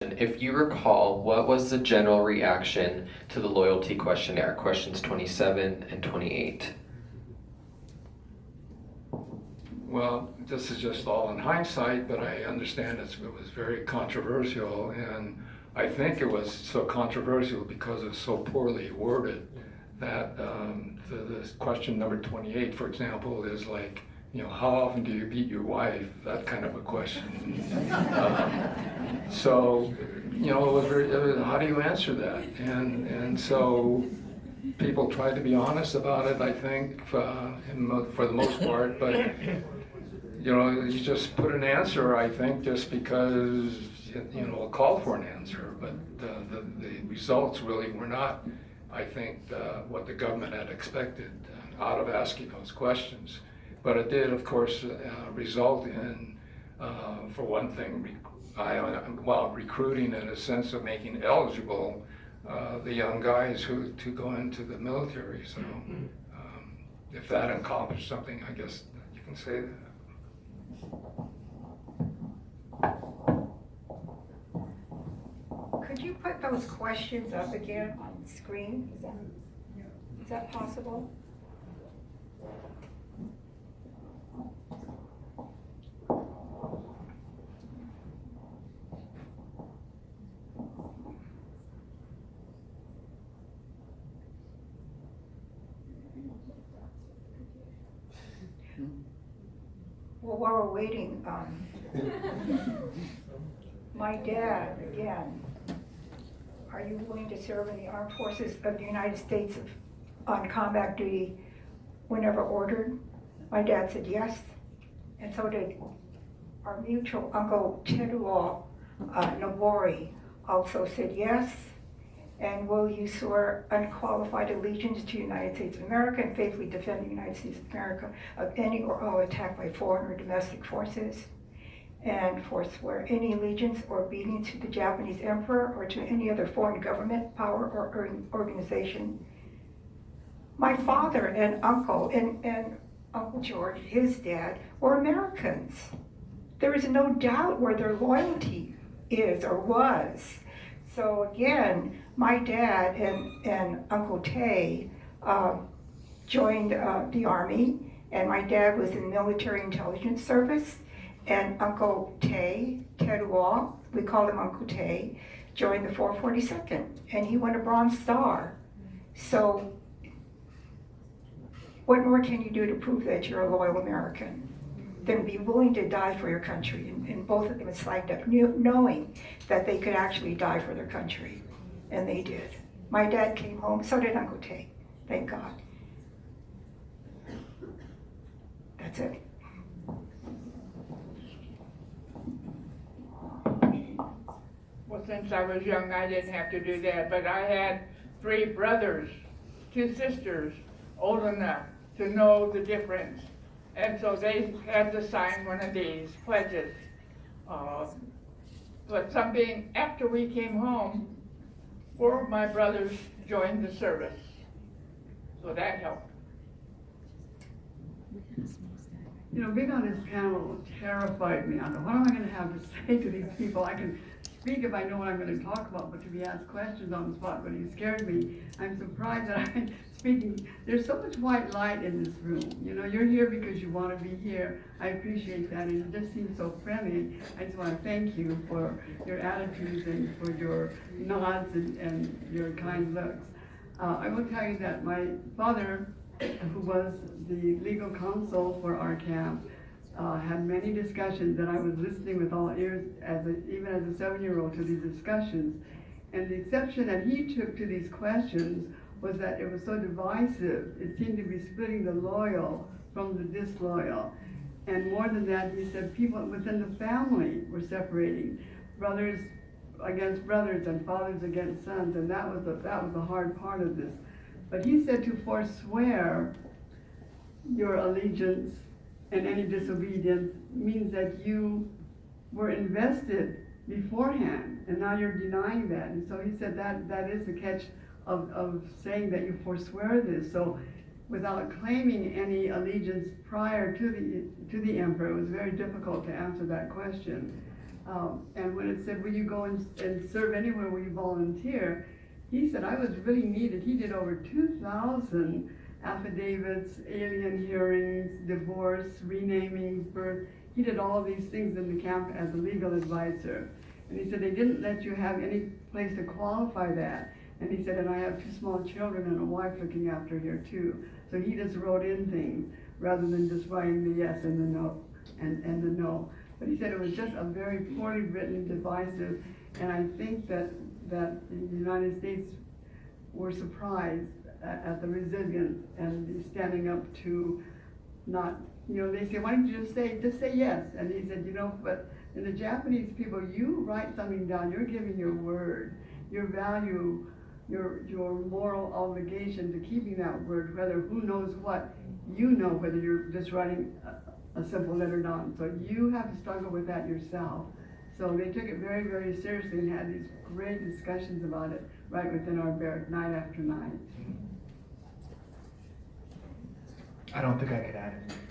If you recall, what was the general reaction to the loyalty questionnaire, questions 27 and 28? Well, this is just all in hindsight, but I understand it was very controversial, and I think it was so controversial because it's so poorly worded that the question number 28, for example, is like, how often do you beat your wife? That kind of a question. So, it was how do you answer that? And so people tried to be honest about it, I think, for the most part, but you just put an answer, I think, just because, a call for an answer, but the results really were not, I think, what the government had expected out of asking those questions. But it did, of course, result in, for one thing, recruiting in a sense of making eligible the young guys to go into the military. So if that accomplished something, I guess you can say that. Could you put those questions up again on the screen? Is that possible? Well, while we're waiting, my dad, again, are you willing to serve in the armed forces of the United States on combat duty whenever ordered? My dad said yes, and so did our mutual uncle Teruo Nobori also said yes. And will you swear unqualified allegiance to the United States of America and faithfully defend the United States of America of any or all attack by foreign or domestic forces? And forswear any allegiance or obedience to the Japanese emperor or to any other foreign government, power, or organization. My father and uncle and Uncle George, his dad, were Americans. There is no doubt where their loyalty is or was. So again, my dad and Uncle Tay joined the Army, and my dad was in the Military Intelligence Service, and Uncle Tay, Teruo, we called him Uncle Tay, joined the 442nd, and he won a Bronze Star. So what more can you do to prove that you're a loyal American than be willing to die for your country? And both of them signed up knowing that they could actually die for their country, and they did. My dad came home, so did Uncle Tay, thank God. That's it. Well, since I was young, I didn't have to do that, but I had 3 brothers, 2 sisters, old enough to know the difference. And so they had to sign one of these pledges. But after we came home, 4 of my brothers joined the service. So that helped. Being on this panel terrified me. I thought, what am I going to have to say to these people? I can speak if I know what I'm going to talk about, but to be asked questions on the spot really scared me. I'm surprised that I'm speaking. There's so much white light in this room. You're here because you want to be here. I appreciate that, and it just seems so friendly. I just want to thank you for your attitudes and for your nods and your kind looks. I will tell you that my father, who was the legal counsel for our camp, had many discussions that I was listening with all ears, even as a 7-year-old, to these discussions. And the exception that he took to these questions was that it was so divisive. It seemed to be splitting the loyal from the disloyal. And more than that, he said people within the family were separating, brothers against brothers and fathers against sons, and that was the hard part of this. But he said to forswear your allegiance and any disobedience means that you were invested beforehand, and now you're denying that. And so he said that is the catch of saying that you forswear this. So without claiming any allegiance prior to the emperor, it was very difficult to answer that question. And when it said, will you go and serve anywhere, will you volunteer? He said, I was really needed. He did over 2,000 affidavits, alien hearings, divorce, renaming, birth. He did all these things in the camp as a legal advisor. And he said, they didn't let you have any place to qualify that. And he said, and I have 2 small children and a wife looking after here too. So he just wrote in things rather than just writing the yes and the no, and the no. But he said it was just a very poorly written, divisive, and I think that the United States were surprised at the resilience and the standing up to not, they say, why don't you just say yes? And he said, but in the Japanese people, you write something down, you're giving your word, your value, your moral obligation to keeping that word, whether who knows what, whether you're just writing a simple letter down. So you have to struggle with that yourself. So they took it very, very seriously and had these great discussions about it right within our barrack, night after night. I don't think I could add anything.